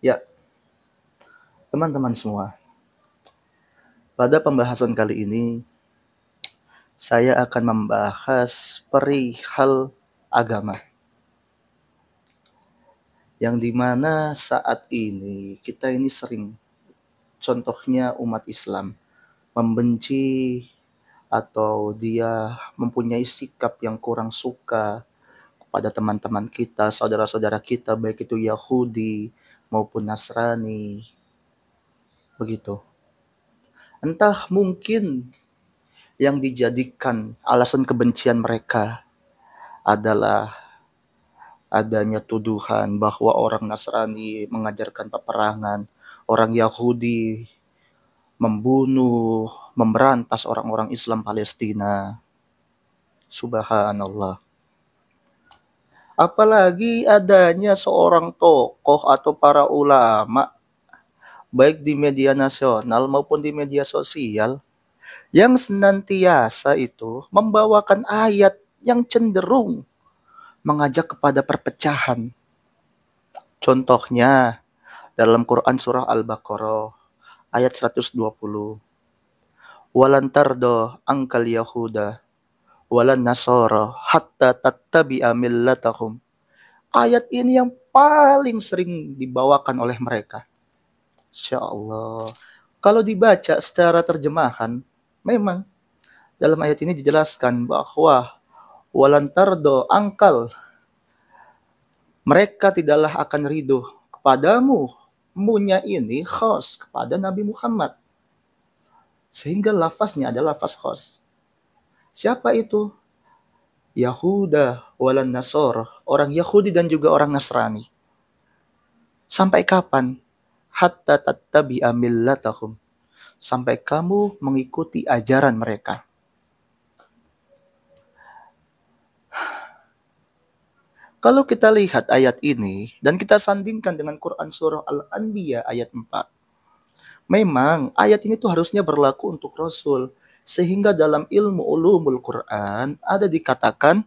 Ya, teman-teman semua, pada pembahasan kali ini saya akan membahas perihal agama, yang dimana saat ini kita ini sering, contohnya umat Islam, membenci atau dia mempunyai sikap yang kurang suka pada teman-teman kita, saudara-saudara kita, baik itu Yahudi maupun Nasrani, begitu. Entah mungkin yang dijadikan alasan kebencian mereka adalah adanya tuduhan bahwa orang Nasrani mengajarkan peperangan, orang Yahudi membunuh, memberantas orang-orang Islam Palestina. Subhanallah. Apalagi adanya seorang tokoh atau para ulama, baik di media nasional maupun di media sosial, yang senantiasa itu membawakan ayat yang cenderung mengajak kepada perpecahan. Contohnya, dalam Quran surah Al-Baqarah ayat 120. Walan tardo angkal yahuda walan nasara hatta tattabi'a millatahum. Ayat ini yang paling sering dibawakan oleh mereka. Insya Allah. Kalau dibaca secara terjemahan, memang dalam ayat ini dijelaskan bahwa walan tardo angkal, mereka tidaklah akan ridho kepadamu. Munya ini khos kepada Nabi Muhammad. Sehingga lafaznya adalah lafaz khos. Siapa itu? Yahuda walan Nasor, orang Yahudi dan juga orang Nasrani. Sampai kapan? Hatta tattabi'a millatahum. Sampai kamu mengikuti ajaran mereka. Kalau kita lihat ayat ini dan kita sandingkan dengan Quran surah Al-Anbiya ayat 4, memang ayat ini tuh harusnya berlaku untuk Rasul. Sehingga dalam ilmu ulumul Quran ada dikatakan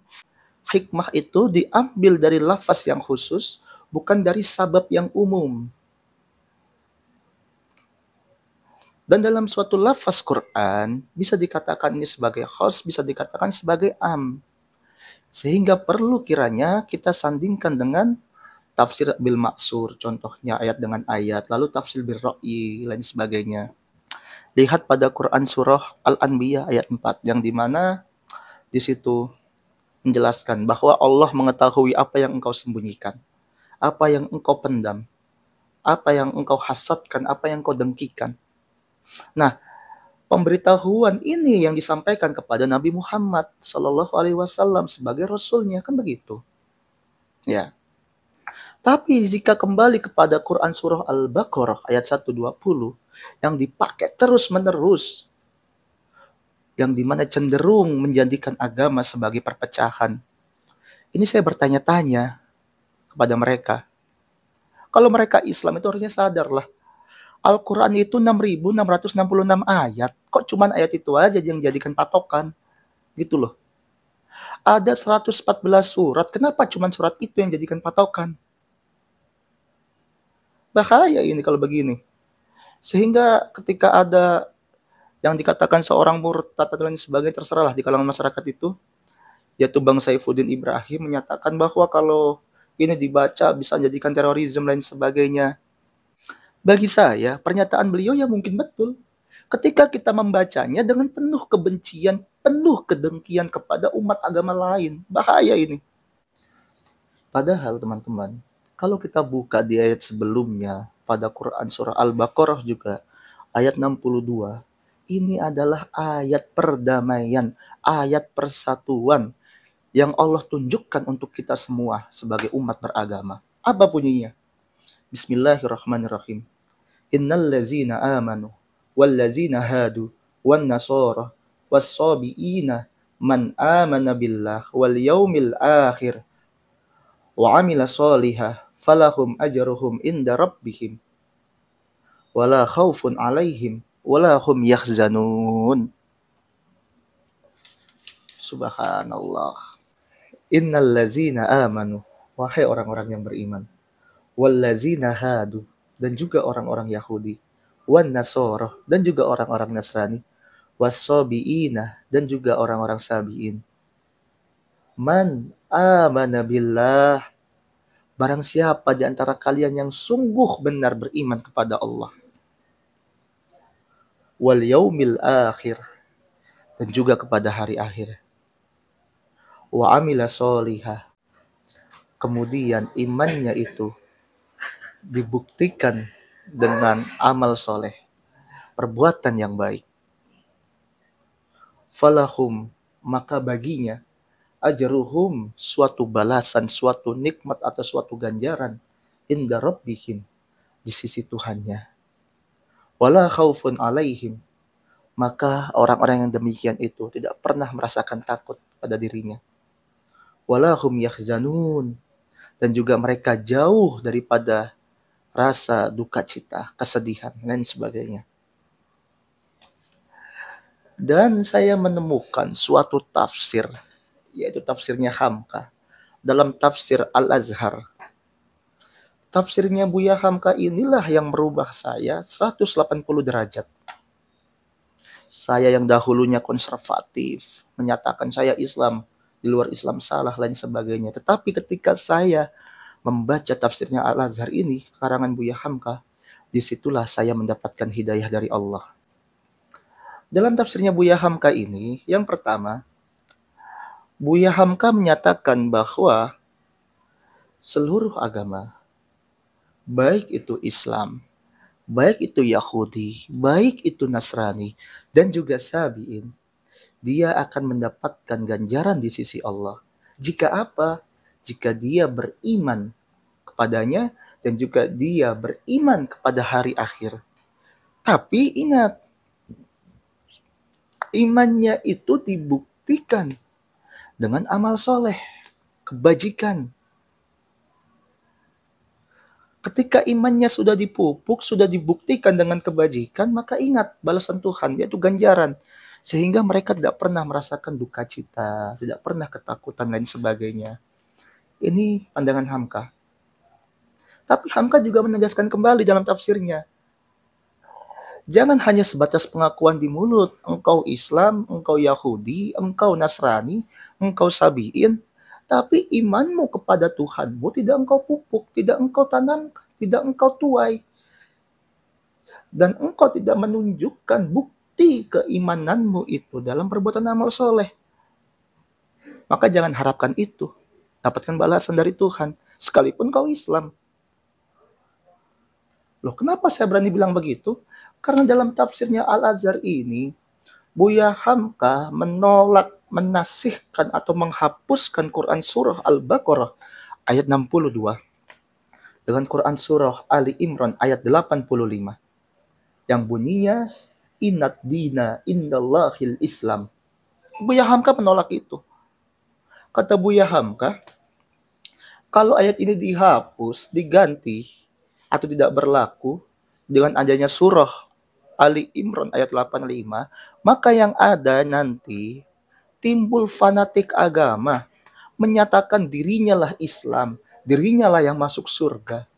hikmah itu diambil dari lafaz yang khusus, bukan dari sabab yang umum. Dan dalam suatu lafaz Quran, bisa dikatakan ini sebagai khos, bisa dikatakan sebagai am. Sehingga perlu kiranya kita sandingkan dengan tafsir bil maksur, contohnya ayat dengan ayat, lalu tafsir bil ra'yi, lain sebagainya. Lihat pada Quran surah Al-Anbiya ayat 4, yang dimana di situ menjelaskan bahwa Allah mengetahui apa yang engkau sembunyikan, apa yang engkau pendam, apa yang engkau hasadkan, apa yang engkau dengkikan. Nah, pemberitahuan ini yang disampaikan kepada Nabi Muhammad Shallallahu Alaihi Wasallam sebagai Rasulnya, kan begitu. Ya. Tapi jika kembali kepada Quran surah Al-Baqarah ayat 120 yang dipakai terus-menerus, yang dimana cenderung menjadikan agama sebagai perpecahan. Ini saya bertanya-tanya kepada mereka. Kalau mereka Islam itu harusnya sadarlah. Al-Quran itu 6.666 ayat. Kok cuman ayat itu aja yang dijadikan patokan? Gitu loh. Ada 114 surat. Kenapa cuman surat itu yang dijadikan patokan? Bahaya ini kalau begini. Sehingga ketika ada yang dikatakan seorang murtad dan lain sebagainya, terserahlah di kalangan masyarakat itu, yaitu Bang Saifuddin Ibrahim menyatakan bahwa kalau ini dibaca bisa menjadikan terorisme lain sebagainya. Bagi saya, pernyataan beliau ya mungkin betul. Ketika kita membacanya dengan penuh kebencian, penuh kedengkian kepada umat agama lain, bahaya ini. Padahal teman-teman, kalau kita buka di ayat sebelumnya, pada Quran surah Al-Baqarah juga, ayat 62, ini adalah ayat perdamaian, ayat persatuan yang Allah tunjukkan untuk kita semua sebagai umat beragama. Apa bunyinya? Bismillahirrahmanirrahim. Innal ladzina amanu wal ladzina hadu wan nasara was sabiina man amana billah wal yaumil akhir wa amila shalihah falahum ajruhum inda rabbihim wala khaufun alaihim wala hum yahzanun. Subhanallah. Innal ladzina amanu, wahai orang-orang yang beriman, wal ladzina hadu, dan juga orang-orang Yahudi, wan Nasara, dan juga orang-orang Nasrani, wasabiina, dan juga orang-orang Sabiin. Man amana billah, barang siapa di antara kalian yang sungguh benar beriman kepada Allah, wal yaumil akhir, dan juga kepada hari akhir, wa amila solihah, kemudian imannya itu dibuktikan dengan amal soleh, perbuatan yang baik, falahum, maka baginya, ajruhum, suatu balasan, suatu nikmat atau suatu ganjaran, inda rabbihim, di sisi Tuhannya. Wala khaufun alaihim, maka orang-orang yang demikian itu tidak pernah merasakan takut pada dirinya. Wala hum yahzanun, dan juga mereka jauh daripada rasa duka cita, kesedihan, dan sebagainya. Dan saya menemukan suatu tafsir, yaitu tafsirnya Hamka, dalam tafsir Al-Azhar. Tafsirnya Buya Hamka inilah yang merubah saya 180 derajat. Saya yang dahulunya konservatif, menyatakan saya Islam, di luar Islam salah, lain sebagainya. Tetapi ketika saya membaca tafsirnya Al-Azhar ini, karangan Buya Hamka, disitulah saya mendapatkan hidayah dari Allah. Dalam tafsirnya Buya Hamka ini, yang pertama, Buya Hamka menyatakan bahwa seluruh agama, baik itu Islam, baik itu Yahudi, baik itu Nasrani, dan juga Sabiin, dia akan mendapatkan ganjaran di sisi Allah. Jika apa? Jika dia beriman kepadanya dan juga dia beriman kepada hari akhir. Tapi ingat, imannya itu dibuktikan dengan amal soleh, kebajikan. Ketika imannya sudah dipupuk, sudah dibuktikan dengan kebajikan, maka ingat balasan Tuhan, yaitu ganjaran. Sehingga mereka tidak pernah merasakan duka cita, tidak pernah ketakutan, lain sebagainya. Ini pandangan Hamka. Tapi Hamka juga menegaskan kembali dalam tafsirnya. Jangan hanya sebatas pengakuan di mulut, engkau Islam, engkau Yahudi, engkau Nasrani, engkau Sabiin, tapi imanmu kepada Tuhanmu tidak engkau pupuk, tidak engkau tanamkan, tidak engkau tuai. Dan engkau tidak menunjukkan bukti keimananmu itu dalam perbuatan amal soleh. Maka jangan harapkan itu. Dapatkan balasan dari Tuhan, sekalipun kau Islam. Loh, kenapa saya berani bilang begitu? Karena dalam tafsirnya Al-Azhar ini, Buya Hamka menolak, menasihkan atau menghapuskan Quran surah Al-Baqarah ayat 62 dengan Quran surah Ali Imran ayat 85 yang bunyinya inad dina indallahil Islam. Buya Hamka menolak itu. Kata Buya Hamka, kalau ayat ini dihapus, diganti atau tidak berlaku dengan adanya surah Ali Imran ayat 85, maka yang ada nanti timbul fanatik agama, menyatakan dirinya lah Islam, dirinya lah yang masuk surga.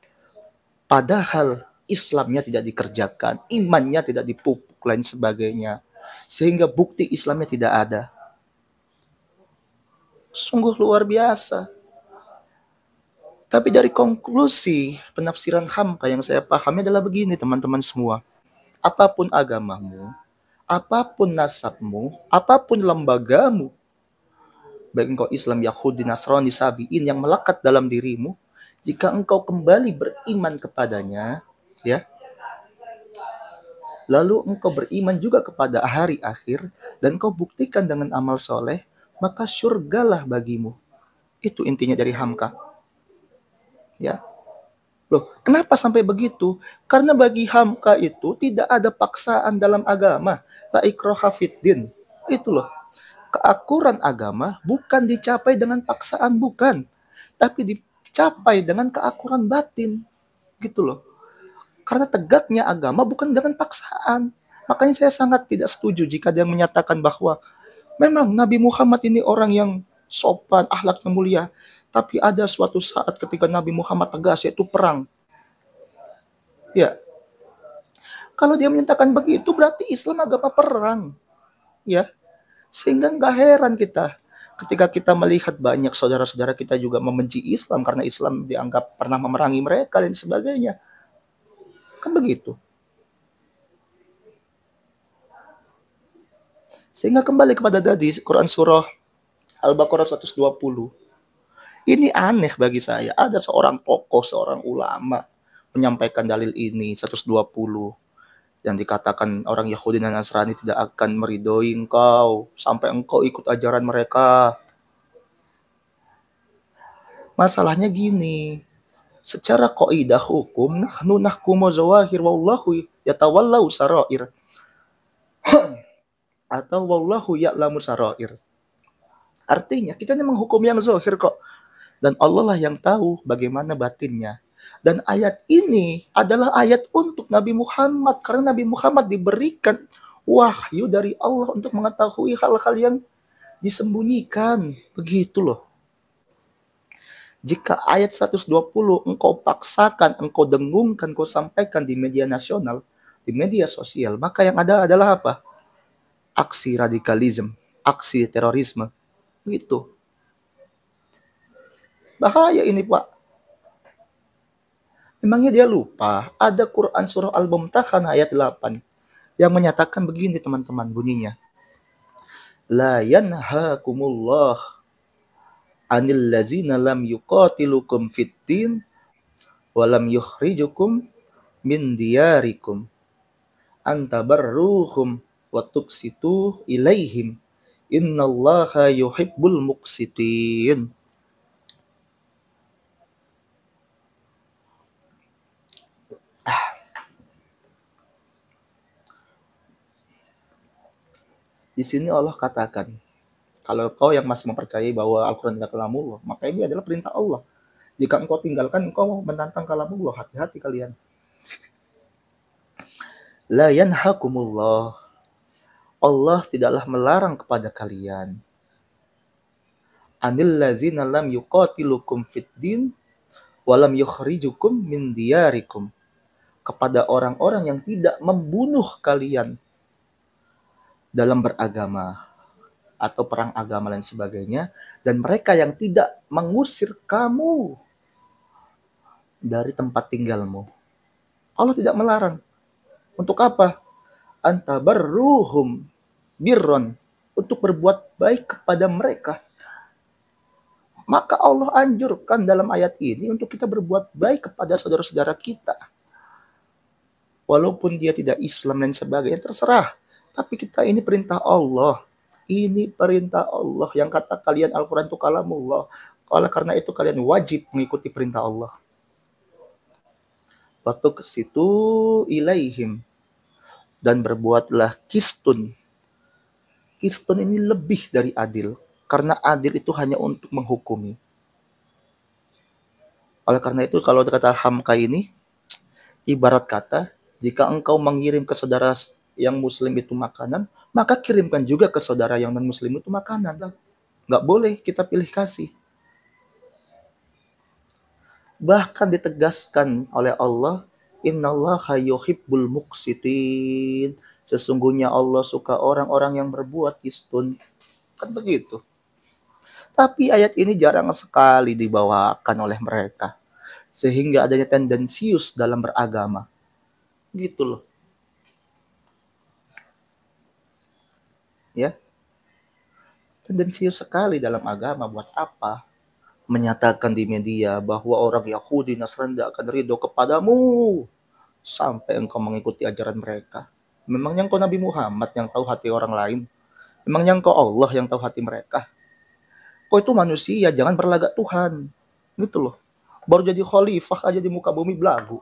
Padahal Islamnya tidak dikerjakan, imannya tidak dipupuk, lain sebagainya. Sehingga bukti Islamnya tidak ada. Sungguh luar biasa. Tapi dari konklusi penafsiran Hamka yang saya pahami adalah begini teman-teman semua. Apapun agamamu, apapun nasabmu, apapun lembagamu, baik engkau Islam, Yahudi, Nasrani, Sabiin yang melekat dalam dirimu, jika engkau kembali beriman kepadanya, ya, lalu engkau beriman juga kepada hari akhir, dan engkau buktikan dengan amal soleh, maka surgalah bagimu. Itu intinya dari Hamka. Ya. Loh, kenapa sampai begitu? Karena bagi Hamka itu tidak ada paksaan dalam agama. La ikraha fiddin. Itu loh. Keakuran agama bukan dicapai dengan paksaan, bukan. Tapi dicapai dengan keakuran batin. Gitu loh. Karena tegaknya agama bukan dengan paksaan. Makanya saya sangat tidak setuju jika dia menyatakan bahwa memang Nabi Muhammad ini orang yang sopan, akhlaknya mulia. Tapi ada suatu saat ketika Nabi Muhammad tegas, yaitu perang. Ya, kalau dia menyatakan begitu berarti Islam agama perang. Ya, sehingga nggak heran kita ketika kita melihat banyak saudara-saudara kita juga membenci Islam karena Islam dianggap pernah memerangi mereka dan sebagainya. Kan begitu. Sehingga kembali kepada tadi Quran surah Al-Baqarah 120. Ini aneh bagi saya. Ada seorang tokoh, seorang ulama menyampaikan dalil ini 120 yang dikatakan orang Yahudi dan Nasrani tidak akan meridhoi engkau sampai engkau ikut ajaran mereka. Masalahnya gini, secara kaidah hukum nahnu nahkumu zawahir wallahu yatawallau sarair atau wallahu ya'lamu sarair. Artinya kita ini menghukum yang zahir kok. Dan Allah lah yang tahu bagaimana batinnya. Dan ayat ini adalah ayat untuk Nabi Muhammad. Karena Nabi Muhammad diberikan wahyu dari Allah untuk mengetahui hal-hal yang disembunyikan. Begitu loh. Jika ayat 120 engkau paksakan, engkau dengungkan, engkau sampaikan di media nasional, di media sosial, maka yang ada adalah apa? Aksi radikalisme, aksi terorisme. Begitu. Bahaya ini Pak. Memangnya dia lupa ada Quran surah Al-Mumtahanah ayat 8 yang menyatakan begini teman-teman bunyinya. La yanhakumullah anil ladzina lam yuqatilukum fiddin wa lam yukhrijukum min diyarikum antabarruhum wa tuqsitu ilaihim innallaha yuhibbul muqsitin. Di sini Allah katakan, kalau kau yang masih mempercayai bahwa Al-Quran adalah kalamullah, maka ini adalah perintah Allah. Jika engkau tinggalkan, engkau menantang kalamullah. Hati-hati kalian. La yanhakumullah. Allah tidaklah melarang kepada kalian. Anil lazina lam yuqatilukum fid din walam yukhrijukum min diyarikum. Kepada orang-orang yang tidak membunuh kalian dalam beragama atau perang agama dan sebagainya, dan mereka yang tidak mengusir kamu dari tempat tinggalmu. Allah tidak melarang. Untuk apa? Antabarruhum birron, untuk berbuat baik kepada mereka. Maka Allah anjurkan dalam ayat ini untuk kita berbuat baik kepada saudara-saudara kita. Walaupun dia tidak Islam dan sebagainya, terserah. Tapi kita ini perintah Allah. Ini perintah Allah yang kata kalian Al-Quran itu kalamullah. Oleh karena itu kalian wajib mengikuti perintah Allah. Waktu ke situ ilaihim, dan berbuatlah kistun. Kistun ini lebih dari adil. Karena adil itu hanya untuk menghukumi. Oleh karena itu kalau kata Hamka ini, ibarat kata, jika engkau mengirim ke saudara yang muslim itu makanan, maka kirimkan juga ke saudara yang non-muslim itu makanan. Nggak boleh kita pilih kasih. Bahkan ditegaskan oleh Allah, innallaha yuhibbul muqsitin. Sesungguhnya Allah suka orang-orang yang berbuat kistun. Kan begitu. Tapi ayat ini jarang sekali dibawakan oleh mereka. Sehingga adanya tendensius dalam beragama. Gitu loh. Ya. Tendensius sekali dalam agama. Buat apa? Menyatakan di media bahwa orang Yahudi Nasrani tidak akan ridho kepadamu sampai engkau mengikuti ajaran mereka. Memangnya engkau Nabi Muhammad yang tahu hati orang lain? Memangnya engkau Allah yang tahu hati mereka? Kau itu manusia, jangan berlagak Tuhan. Gitu loh. Baru jadi khalifah aja di muka bumi belagu.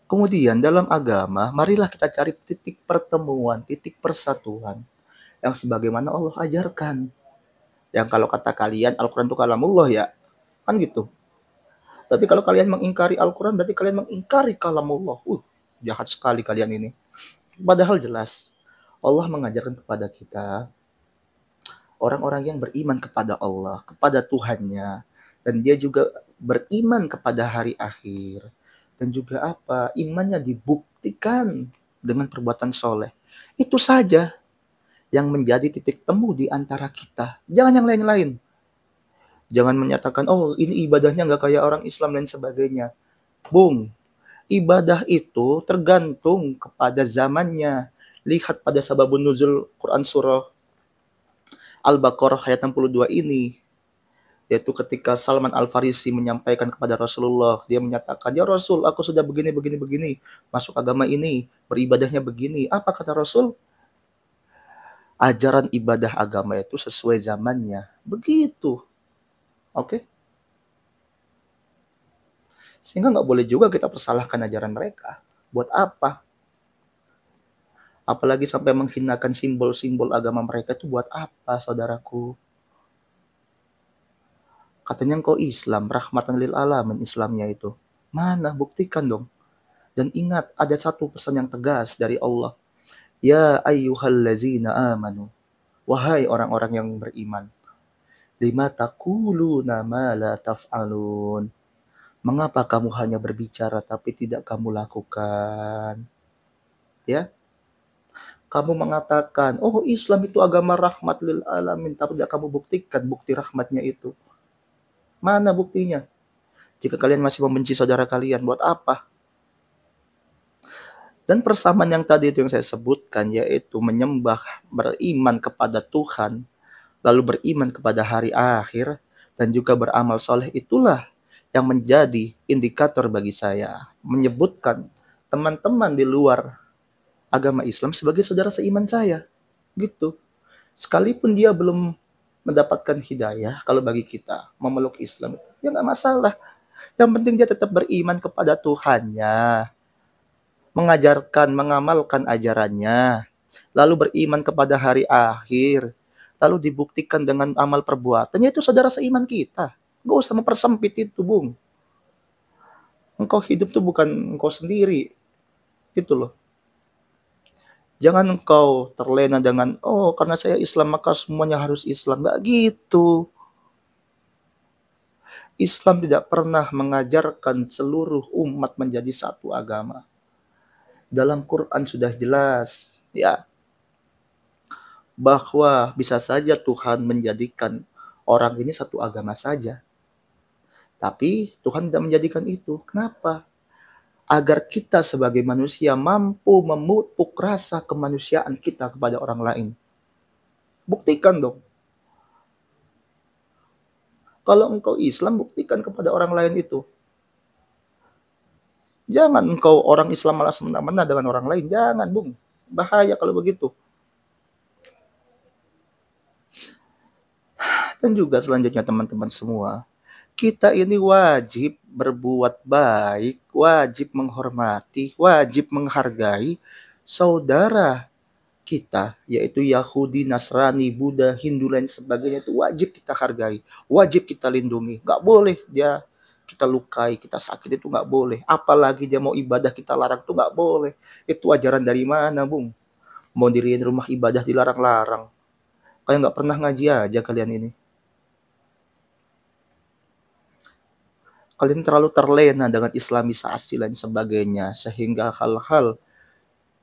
Kemudian dalam agama, marilah kita cari titik pertemuan, titik persatuan yang sebagaimana Allah ajarkan. Yang kalau kata kalian Al-Quran itu kalamullah ya, kan gitu. Berarti kalau kalian mengingkari Al-Quran, berarti kalian mengingkari kalamullah. Jahat sekali kalian ini. Padahal jelas, Allah mengajarkan kepada kita, orang-orang yang beriman kepada Allah, kepada Tuhannya, dan dia juga beriman kepada hari akhir, dan juga apa? Imannya dibuktikan dengan perbuatan soleh. Itu saja yang menjadi titik temu di antara kita. Jangan yang lain-lain. Jangan menyatakan, oh ini ibadahnya nggak kayak orang Islam dan sebagainya. Bung, ibadah itu tergantung kepada zamannya. Lihat pada sababun nuzul Quran surah Al-Baqarah ayat 62 ini. Yaitu ketika Salman Al-Farisi menyampaikan kepada Rasulullah, dia menyatakan, ya Rasul, aku sudah begini, begini, begini, masuk agama ini, beribadahnya begini. Apa kata Rasul? Ajaran ibadah agama itu sesuai zamannya. Begitu. Oke? Sehingga nggak boleh juga kita persalahkan ajaran mereka. Buat apa? Apalagi sampai menghinakan simbol-simbol agama mereka itu buat apa, saudaraku? Katanya engkau Islam, rahmatan lil alamin Islamnya itu. Mana? Buktikan dong. Dan ingat, ada satu pesan yang tegas dari Allah. Ya ayyuhallazina amanu. Wahai orang-orang yang beriman. Lima taquluna ma la taf'alun. Mengapa kamu hanya berbicara tapi tidak kamu lakukan? Ya, kamu mengatakan, oh Islam itu agama rahmat lil alamin, tapi tidak kamu buktikan bukti rahmatnya itu. Mana buktinya? Jika kalian masih membenci saudara kalian, buat apa? Dan persamaan yang tadi itu yang saya sebutkan, yaitu menyembah, beriman kepada Tuhan, lalu beriman kepada hari akhir, dan juga beramal soleh, itulah yang menjadi indikator bagi saya. Menyebutkan teman-teman di luar agama Islam sebagai saudara seiman saya. Gitu. Sekalipun dia belum mendapatkan hidayah, kalau bagi kita memeluk Islam, ya nggak masalah. Yang penting dia tetap beriman kepada Tuhannya, mengajarkan, mengamalkan ajarannya, lalu beriman kepada hari akhir, lalu dibuktikan dengan amal perbuatannya, itu saudara seiman kita. Gak usah mempersempit itu, Bung. Engkau hidup tuh bukan engkau sendiri. Gitu loh. Jangan engkau terlena dengan, oh karena saya Islam maka semuanya harus Islam. Gak gitu. Islam tidak pernah mengajarkan seluruh umat menjadi satu agama. Dalam Quran sudah jelas, ya, bahwa bisa saja Tuhan menjadikan orang ini satu agama saja. Tapi Tuhan tidak menjadikan itu. Kenapa? Agar kita sebagai manusia mampu memupuk rasa kemanusiaan kita kepada orang lain. Buktikan dong. Kalau engkau Islam, buktikan kepada orang lain itu. Jangan engkau orang Islam malah semena-mena dengan orang lain. Jangan, Bung. Bahaya kalau begitu. Dan juga selanjutnya teman-teman semua, kita ini wajib berbuat baik, wajib menghormati, wajib menghargai saudara kita, yaitu Yahudi, Nasrani, Buddha, Hindu, lain sebagainya, itu wajib kita hargai, wajib kita lindungi. Gak boleh dia kita lukai, kita sakit, itu gak boleh. Apalagi dia mau ibadah kita larang, itu gak boleh. Itu ajaran dari mana, Bung? Mau diriin rumah ibadah dilarang-larang. Kayak gak pernah ngaji aja kalian ini. Kalian terlalu terlena dengan islamisasi dan sebagainya, sehingga hal-hal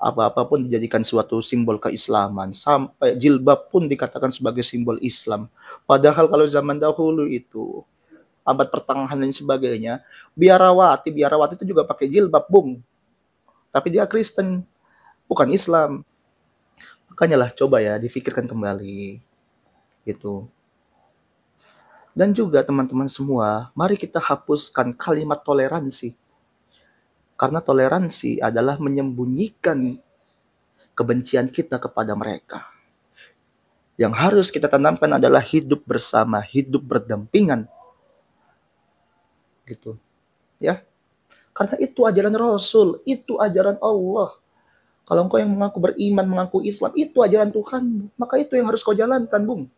apa-apa pun dijadikan suatu simbol keislaman. Sampai jilbab pun dikatakan sebagai simbol Islam. Padahal kalau zaman dahulu itu, abad pertengahan dan sebagainya, biarawati itu juga pakai jilbab, Bung. Tapi dia Kristen, bukan Islam. Makanya lah, coba ya, difikirkan kembali. Gitu. Dan juga teman-teman semua, mari kita hapuskan kalimat toleransi. Karena toleransi adalah menyembunyikan kebencian kita kepada mereka. Yang harus kita tanamkan adalah hidup bersama, hidup berdampingan. Gitu. Ya. Karena itu ajaran Rasul, itu ajaran Allah. Kalau engkau yang mengaku beriman, mengaku Islam, itu ajaran Tuhan. Maka itu yang harus kau jalankan, Bung.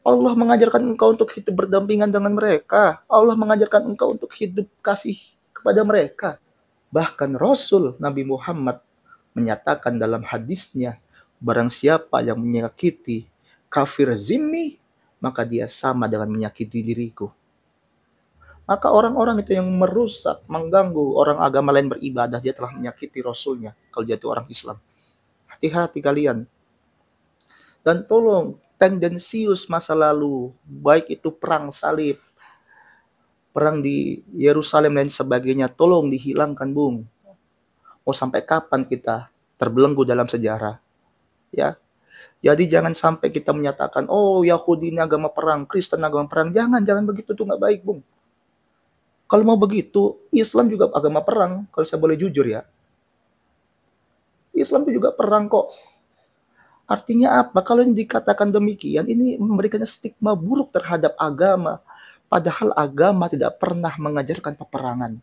Allah mengajarkan engkau untuk hidup berdampingan dengan mereka. Allah mengajarkan engkau untuk hidup kasih kepada mereka. Bahkan Rasul Nabi Muhammad menyatakan dalam hadisnya, barang siapa yang menyakiti kafir zimmi, maka dia sama dengan menyakiti diriku. Maka orang-orang itu yang merusak, mengganggu orang agama lain beribadah, dia telah menyakiti Rasulnya kalau dia itu orang Islam. Hati-hati kalian. Dan tolong, tendensius masa lalu, baik itu perang salib, perang di Yerusalem dan sebagainya, tolong dihilangkan, Bung. Mau sampai kapan kita terbelenggu dalam sejarah? Ya, jadi jangan sampai kita menyatakan, oh Yahudi ini agama perang, Kristen agama perang. Jangan begitu, tuh nggak baik, Bung. Kalau mau begitu, Islam juga agama perang, kalau saya boleh jujur ya. Islam itu juga perang kok. Artinya apa? Kalau yang dikatakan demikian, ini memberikan stigma buruk terhadap agama. Padahal agama tidak pernah mengajarkan peperangan.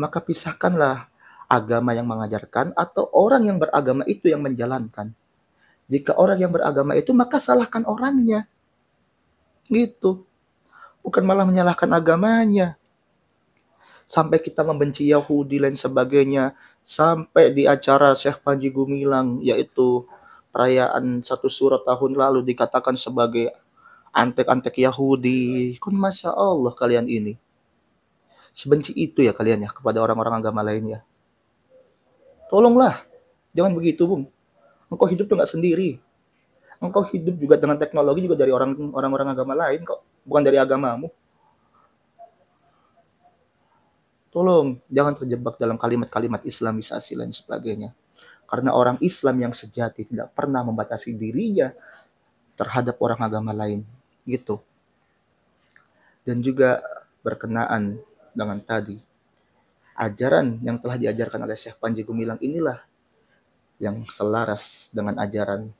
Maka pisahkanlah agama yang mengajarkan atau orang yang beragama itu yang menjalankan. Jika orang yang beragama itu, maka salahkan orangnya. Gitu. Bukan malah menyalahkan agamanya. Sampai kita membenci Yahudi dan sebagainya. Sampai di acara Syekh Panji Gumilang, yaitu perayaan satu surat tahun lalu dikatakan sebagai antek-antek Yahudi. Kan Masya Allah kalian ini. Sebenci itu ya kalian ya kepada orang-orang agama lainnya. Tolonglah. Jangan begitu, Bung. Engkau hidup tuh nggak sendiri. Engkau hidup juga dengan teknologi juga dari orang-orang agama lain kok. Bukan dari agamamu. Tolong, jangan terjebak dalam kalimat-kalimat Islamisasi dan sebagainya. Karena orang Islam yang sejati tidak pernah membatasi dirinya terhadap orang agama lain. Gitu. Dan juga berkenaan dengan tadi, ajaran yang telah diajarkan oleh Syekh Panji Gumilang inilah yang selaras dengan ajaran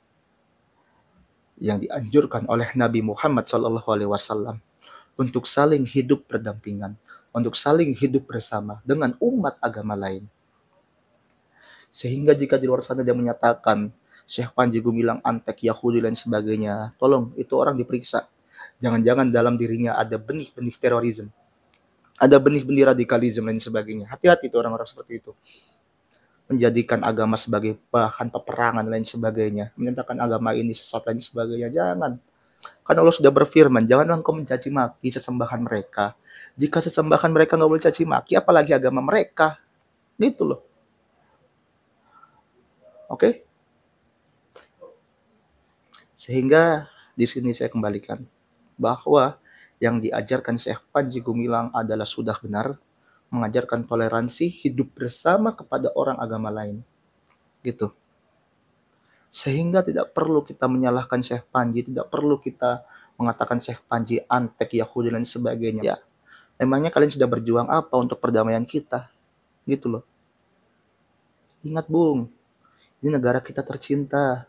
yang dianjurkan oleh Nabi Muhammad SAW untuk saling hidup berdampingan, untuk saling hidup bersama dengan umat agama lain. Sehingga jika di luar sana dia menyatakan Syekh Panji Gumilang antek Yahudi dan sebagainya, tolong itu orang diperiksa. Jangan-jangan dalam dirinya ada benih-benih terorisme, ada benih-benih radikalisme dan sebagainya. Hati-hati itu orang-orang seperti itu. Menjadikan agama sebagai bahan peperangan dan lain sebagainya. Menyatakan agama ini sesat dan sebagainya. Jangan. Karena Allah sudah berfirman, janganlah engkau mencaci maki sesembahan mereka. Jika sesembahan mereka nggak boleh caci maki, apalagi agama mereka. Gitu loh. Oke? Sehingga di sini saya kembalikan bahwa yang diajarkan Syekh Panji Gumilang adalah sudah benar, mengajarkan toleransi, hidup bersama kepada orang agama lain. Gitu. Sehingga tidak perlu kita menyalahkan Syekh Panji, tidak perlu kita mengatakan Syekh Panji antek Yahudi dan sebagainya. Ya, memangnya kalian sudah berjuang apa untuk perdamaian kita? Gitu loh. Ingat, Bung, ini negara kita tercinta.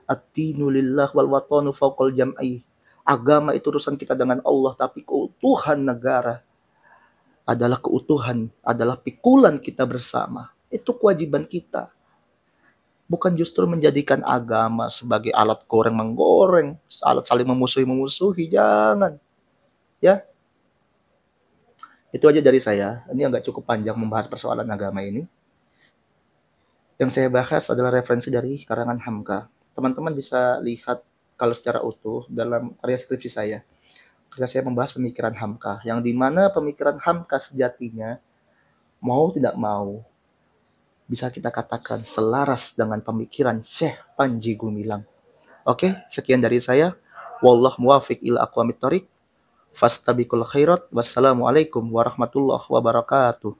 At-tinu lillah wal watanu fawqal jam'i. Agama itu urusan kita dengan Allah, tapi keutuhan negara adalah keutuhan, adalah pikulan kita bersama. Itu kewajiban kita. Bukan justru menjadikan agama sebagai alat goreng menggoreng, alat saling memusuhi, jangan. Ya, itu aja dari saya. Ini agak cukup panjang membahas persoalan agama ini. Yang saya bahas adalah referensi dari karangan Hamka. Teman-teman bisa lihat kalau secara utuh dalam karya skripsi saya. Karena saya membahas pemikiran Hamka, yang dimana pemikiran Hamka sejatinya mau tidak mau bisa kita katakan selaras dengan pemikiran Syekh Panji Gumilang. Oke, sekian dari saya. Wallah muwafiq ila aqwamit thoriq. Fastabiqul khairat. Wassalamualaikum warahmatullahi wabarakatuh.